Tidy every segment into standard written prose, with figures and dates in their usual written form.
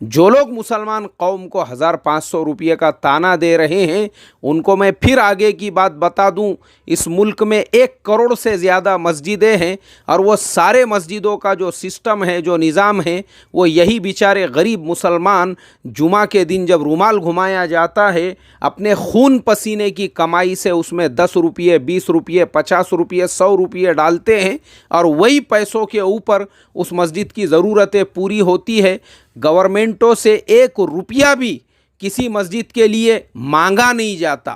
جو لوگ مسلمان قوم کو 1500 روپے کا تانا دے رہے ہیں ان کو میں پھر آگے کی بات بتا دوں، اس ملک میں 1 کروڑ سے زیادہ مسجدیں ہیں، اور وہ سارے مسجدوں کا جو سسٹم ہے، جو نظام ہے، وہ یہی بیچارے غریب مسلمان جمعہ کے دن جب رومال گھمایا جاتا ہے اپنے خون پسینے کی کمائی سے اس میں 10 روپے 20 روپے 50 روپے 100 روپے ڈالتے ہیں، اور وہی پیسوں کے اوپر اس مسجد کی ضرورتیں پوری ہوتی ہے۔ گورنمنٹوں سے 1 روپیہ بھی کسی مسجد کے لیے مانگا نہیں جاتا،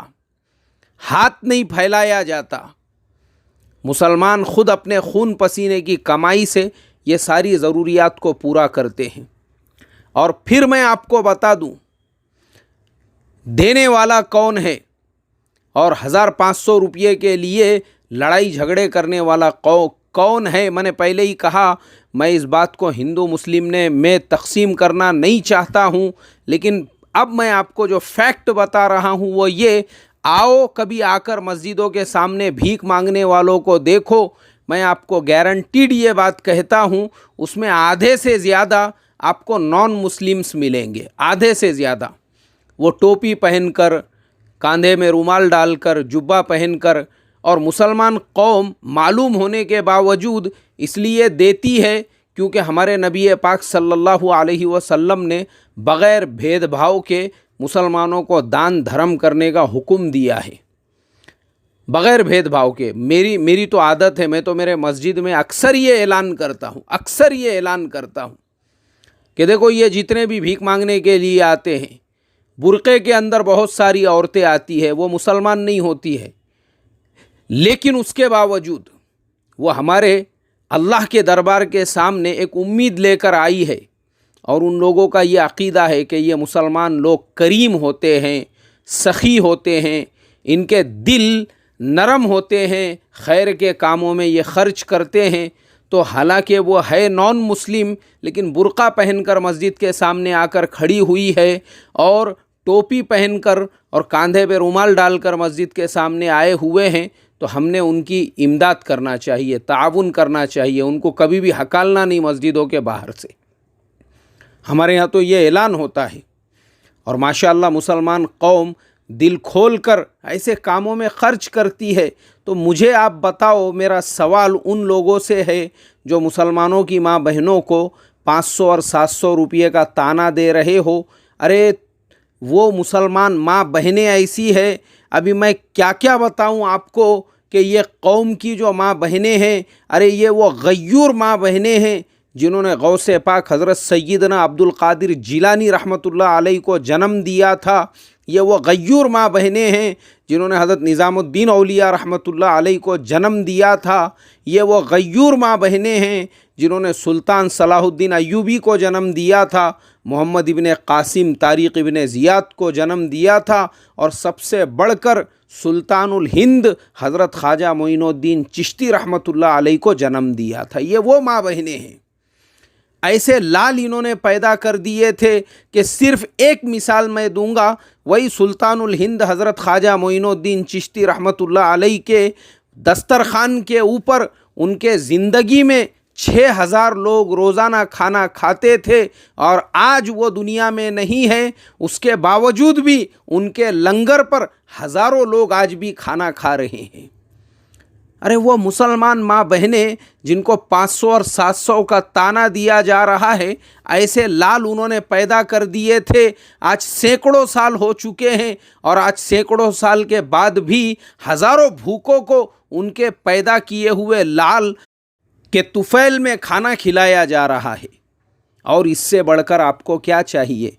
ہاتھ نہیں پھیلایا جاتا، مسلمان خود اپنے خون پسینے کی کمائی سے یہ ساری ضروریات کو پورا کرتے ہیں۔ اور پھر میں آپ کو بتا دوں دینے والا کون ہے اور 1500 روپے کے لیے لڑائی جھگڑے کرنے والا کون ہے۔ میں نے پہلے ہی کہا میں اس بات کو ہندو مسلم میں تقسیم کرنا نہیں چاہتا ہوں، لیکن اب میں آپ کو جو فیکٹ بتا رہا ہوں وہ یہ، آؤ کبھی آ کر مسجدوں کے سامنے بھیک مانگنے والوں کو دیکھو، میں آپ کو گارنٹیڈ یہ بات کہتا ہوں اس میں آدھے سے زیادہ آپ کو نان مسلمس ملیں گے، آدھے سے زیادہ۔ وہ ٹوپی پہن کر، کاندھے میں رومال ڈال کر، جبہ پہن کر، اور مسلمان قوم معلوم ہونے کے باوجود اس لیے دیتی ہے کیونکہ ہمارے نبی پاک صلی اللہ علیہ وسلم نے بغیر بھید بھاؤ کے مسلمانوں کو دان دھرم کرنے کا حکم دیا ہے، بغیر بھید بھاؤ کے۔ میری تو عادت ہے، میں تو میرے مسجد میں اکثر یہ اعلان کرتا ہوں کہ دیکھو یہ جتنے بھی بھیک مانگنے کے لیے آتے ہیں، برقعے کے اندر بہت ساری عورتیں آتی ہیں، وہ مسلمان نہیں ہوتی ہے، لیکن اس کے باوجود وہ ہمارے اللہ کے دربار کے سامنے ایک امید لے کر آئی ہے، اور ان لوگوں کا یہ عقیدہ ہے کہ یہ مسلمان لوگ کریم ہوتے ہیں، سخی ہوتے ہیں، ان کے دل نرم ہوتے ہیں، خیر کے کاموں میں یہ خرچ کرتے ہیں۔ تو حالانکہ وہ ہے نان مسلم لیکن برقع پہن کر مسجد کے سامنے آ کر کھڑی ہوئی ہے، اور ٹوپی پہن کر اور کاندھے پہ رومال ڈال کر مسجد کے سامنے آئے ہوئے ہیں، تو ہم نے ان کی امداد کرنا چاہیے، تعاون کرنا چاہیے، ان کو کبھی بھی ہکالنا نہیں مسجدوں کے باہر سے۔ ہمارے ہاں تو یہ اعلان ہوتا ہے، اور ماشاءاللہ مسلمان قوم دل کھول کر ایسے کاموں میں خرچ کرتی ہے۔ تو مجھے آپ بتاؤ، میرا سوال ان لوگوں سے ہے جو مسلمانوں کی ماں بہنوں کو 500 اور 700 روپے کا تانا دے رہے ہو، ارے وہ مسلمان ماں بہنیں ایسی ہے، ابھی میں کیا کیا بتاؤں آپ کو کہ یہ قوم کی جو ماں بہنیں ہیں، ارے یہ وہ غیور ماں بہنیں ہیں جنہوں نے غوث پاک حضرت سیدنا عبد القادر جیلانی رحمۃ اللہ علیہ کو جنم دیا تھا، یہ وہ غیور ماں بہنیں ہیں جنہوں نے حضرت نظام الدین اولیاء رحمۃ اللہ علیہ کو جنم دیا تھا، یہ وہ غیور ماں بہنیں ہیں جنہوں نے سلطان صلاح الدین ایوبی کو جنم دیا تھا، محمد ابن قاسم طارق ابن زیاد کو جنم دیا تھا، اور سب سے بڑھ کر سلطان الہند حضرت خواجہ معین الدین چشتی رحمۃ اللہ علیہ کو جنم دیا تھا۔ یہ وہ ماں بہنیں ہیں، ایسے لال انہوں نے پیدا کر دیے تھے کہ صرف ایک مثال میں دوں گا، وہی سلطان الہند حضرت خواجہ معین الدین چشتی رحمۃ اللہ علیہ کے دسترخوان کے اوپر ان کے زندگی میں 6000 لوگ روزانہ کھانا کھاتے تھے، اور آج وہ دنیا میں نہیں ہیں، اس کے باوجود بھی ان کے لنگر پر ہزاروں لوگ آج بھی کھانا کھا رہے ہیں۔ ارے وہ مسلمان ماں بہنیں جن کو 500 اور 700 کا تانا دیا جا رہا ہے، ایسے لال انہوں نے پیدا کر دیے تھے، آج سینکڑوں سال ہو چکے ہیں، اور آج سینکڑوں سال کے بعد بھی ہزاروں بھوکوں کو ان کے پیدا کیے ہوئے لال کے طفیل میں کھانا کھلایا جا رہا ہے۔ اور اس سے بڑھ کر آپ کو کیا چاہیے؟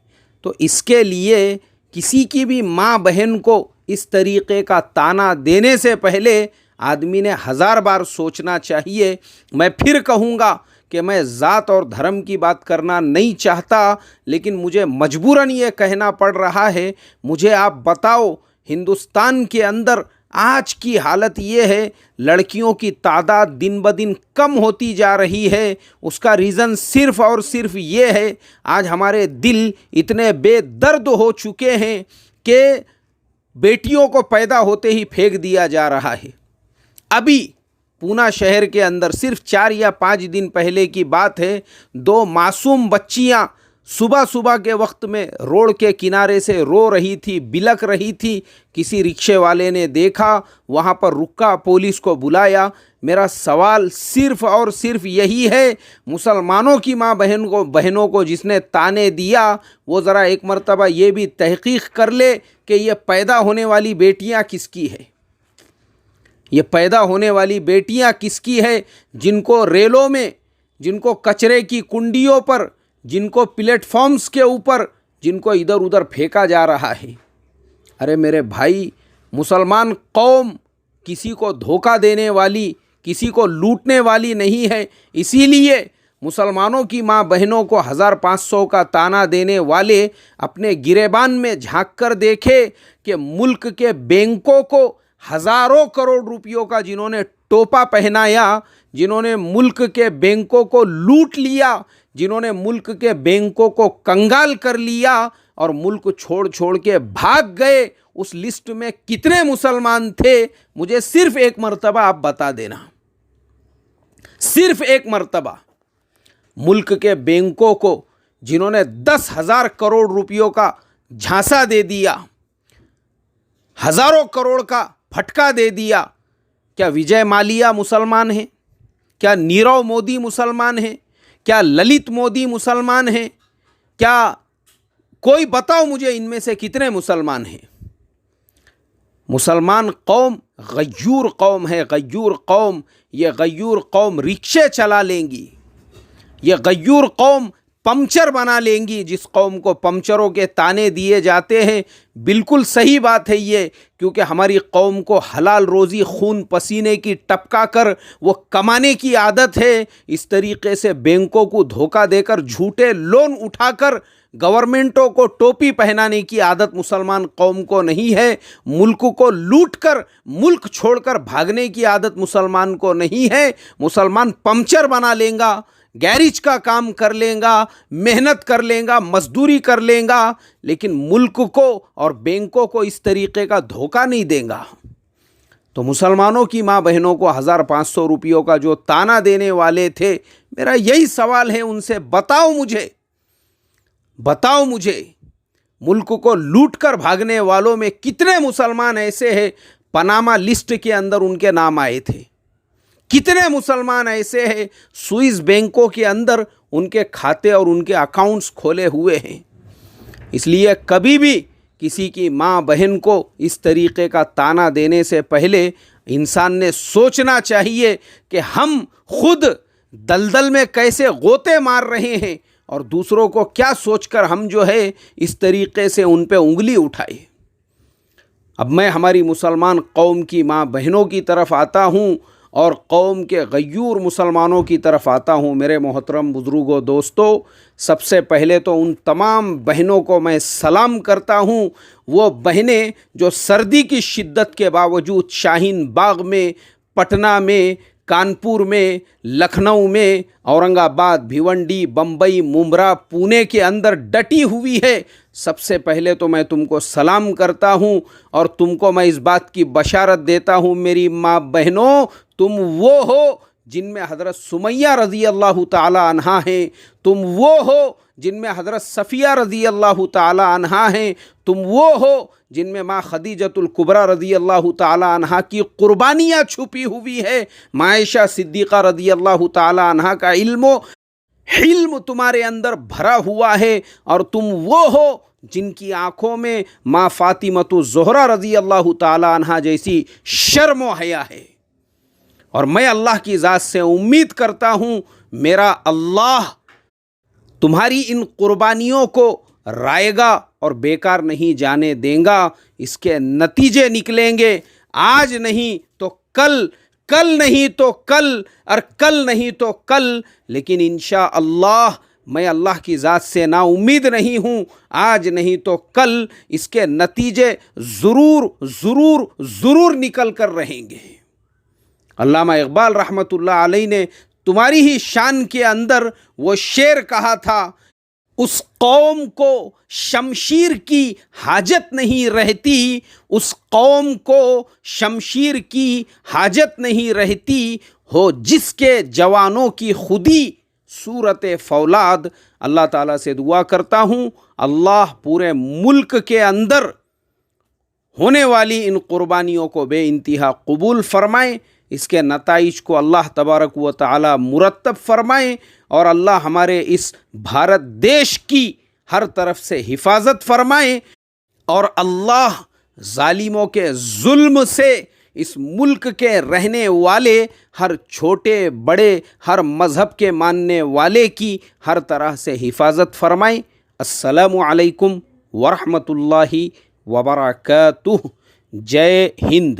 تو اس کے لیے کسی کی بھی ماں بہن کو اس طریقے کا تانا دینے سے پہلے آدمی نے 1000 بار سوچنا چاہیے۔ میں پھر کہوں گا کہ میں ذات اور دھرم کی بات کرنا نہیں چاہتا، لیکن مجھے مجبوراً یہ کہنا پڑ رہا ہے۔ مجھے آپ بتاؤ، ہندوستان کے اندر آج کی حالت یہ ہے، لڑکیوں کی تعداد دن بدن کم ہوتی جا رہی ہے۔ اس کا ریزن صرف اور صرف یہ ہے، آج ہمارے دل اتنے بے درد ہو چکے ہیں کہ بیٹیوں کو پیدا ہوتے ہی پھینک دیا جا رہا ہے۔ ابھی پونا شہر کے اندر صرف 4 یا 5 دن پہلے کی بات ہے، 2 معصوم بچیاں صبح صبح کے وقت میں روڈ کے کنارے سے رو رہی تھی، بلک رہی تھی۔ کسی رکشے والے نے دیکھا، وہاں پر رکا، پولیس کو بلایا۔ میرا سوال صرف اور صرف یہی ہے، مسلمانوں کی ماں بہنوں کو جس نے تانے دیا، وہ ذرا ایک مرتبہ یہ بھی تحقیق کر لے کہ یہ پیدا ہونے والی بیٹیاں کس کی ہے، یہ پیدا ہونے والی بیٹیاں کس کی ہے، جن کو ریلوں میں، جن کو کچرے کی کنڈیوں پر، جن کو پلیٹ فارمز کے اوپر، جن کو ادھر ادھر پھینکا جا رہا ہے۔ ارے میرے بھائی، مسلمان قوم کسی کو دھوکہ دینے والی، کسی کو لوٹنے والی نہیں ہے۔ اسی لیے مسلمانوں کی ماں بہنوں کو 1500 کا تانا دینے والے اپنے گریبان میں جھانک کر دیکھے کہ ملک کے بینکوں کو ہزاروں کروڑ روپیوں کا جنہوں نے ٹوپا پہنایا، جنہوں نے ملک کے بینکوں کو لوٹ لیا، جنہوں نے ملک کے بینکوں کو کنگال کر لیا اور ملک چھوڑ کے بھاگ گئے، اس لسٹ میں کتنے مسلمان تھے؟ مجھے صرف ایک مرتبہ آپ بتا دینا، صرف ایک مرتبہ۔ ملک کے بینکوں کو جنہوں نے 10,000 کروڑ روپیوں کا جھانسا دے دیا، ہزاروں کروڑ کا پھٹکا دے دیا، کیا وجے مالیا مسلمان ہیں؟ کیا نیرو مودی مسلمان ہیں؟ کیا للت مودی مسلمان ہیں؟ کیا کوئی بتاؤ مجھے ان میں سے کتنے مسلمان ہیں؟ مسلمان قوم غیور قوم ہے، غیور قوم۔ یہ غیور قوم رکشے چلا لیں گی، یہ غیور قوم پمچر بنا لیں گی۔ جس قوم کو پمچروں کے تانے دیے جاتے ہیں، بالکل صحیح بات ہے یہ، کیونکہ ہماری قوم کو حلال روزی خون پسینے کی ٹپکا کر وہ کمانے کی عادت ہے۔ اس طریقے سے بینکوں کو دھوکہ دے کر جھوٹے لون اٹھا کر گورنمنٹوں کو ٹوپی پہنانے کی عادت مسلمان قوم کو نہیں ہے۔ ملک کو لوٹ کر ملک چھوڑ کر بھاگنے کی عادت مسلمان کو نہیں ہے۔ مسلمان پمچر بنا لیں گا، گیریج کا کام کر لیں گا، محنت کر لیں گا، مزدوری کر لیں گا، لیکن ملک کو اور بینکوں کو اس طریقے کا دھوکہ نہیں دیں گا۔ تو مسلمانوں کی ماں بہنوں کو 1500 روپیوں کا جو تانا دینے والے تھے، میرا یہی سوال ہے ان سے، بتاؤ مجھے ملک کو لوٹ کر بھاگنے والوں میں کتنے مسلمان ایسے ہیں پاناما لسٹ کے اندر ان کے نام آئے تھے؟ کتنے مسلمان ایسے ہیں سوئس بینکوں کے اندر ان کے کھاتے اور ان کے اکاؤنٹس کھولے ہوئے ہیں؟ اس لیے کبھی بھی کسی کی ماں بہن کو اس طریقے کا تانا دینے سے پہلے انسان نے سوچنا چاہیے کہ ہم خود دلدل میں کیسے غوطے مار رہے ہیں اور دوسروں کو کیا سوچ کر ہم جو ہے اس طریقے سے ان پہ انگلی اٹھائے۔ اب میں ہماری مسلمان قوم کی ماں بہنوں کی طرف آتا ہوں اور قوم کے غیور مسلمانوں کی طرف آتا ہوں۔ میرے محترم بزرگوں، دوستو، سب سے پہلے تو ان تمام بہنوں کو میں سلام کرتا ہوں، وہ بہنیں جو سردی کی شدت کے باوجود شاہین باغ میں، پٹنہ میں، کانپور میں، لکھنؤ میں، اورنگ آباد، بھیونڈی، بمبئی، ممبرا، پونے کے اندر ڈٹی ہوئی ہے۔ سب سے پہلے تو میں تم کو سلام کرتا ہوں اور تم کو میں اس بات کی بشارت دیتا ہوں، میری ماں بہنوں، تم وہ ہو جن میں حضرت سمیہ رضی اللہ تعالی عنہا ہیں، تم وہ ہو جن میں حضرت صفیہ رضی اللہ تعالی عنہا ہیں، تم وہ ہو جن میں ماں خدیجۃ الکبریٰ رضی اللہ تعالی عنہا کی قربانیاں چھپی ہوئی ہے، ماں عائشہ صدیقہ رضی اللہ تعالی عنہا کا علم و حلم تمہارے اندر بھرا ہوا ہے، اور تم وہ ہو جن کی آنکھوں میں ماں فاطمۃ الزہرا رضی اللہ تعالی عنہا جیسی شرم و حیا ہے۔ اور میں اللہ کی ذات سے امید کرتا ہوں میرا اللہ تمہاری ان قربانیوں کو رائے گا اور بیکار نہیں جانے دیں گا۔ اس کے نتیجے نکلیں گے، آج نہیں تو کل، کل نہیں تو کل، اور کل نہیں تو کل، لیکن انشاءاللہ میں اللہ کی ذات سے نا امید نہیں ہوں، آج نہیں تو کل اس کے نتیجے ضرور ضرور ضرور نکل کر رہیں گے۔ علامہ اقبال رحمۃ اللہ علیہ نے تمہاری ہی شان کے اندر وہ شعر کہا تھا، اس قوم کو شمشیر کی حاجت نہیں رہتی، اس قوم کو شمشیر کی حاجت نہیں رہتی، ہو جس کے جوانوں کی خودی صورت فولاد اللہ تعالیٰ سے دعا کرتا ہوں اللہ پورے ملک کے اندر ہونے والی ان قربانیوں کو بے انتہا قبول فرمائیں، اس کے نتائج کو اللہ تبارک و تعالی مرتب فرمائیں، اور اللہ ہمارے اس بھارت دیش کی ہر طرف سے حفاظت فرمائیں، اور اللہ ظالموں کے ظلم سے اس ملک کے رہنے والے ہر چھوٹے بڑے ہر مذہب کے ماننے والے کی ہر طرح سے حفاظت فرمائیں۔ السلام علیکم ورحمۃ اللہ وبرکاتہ۔ جے ہند۔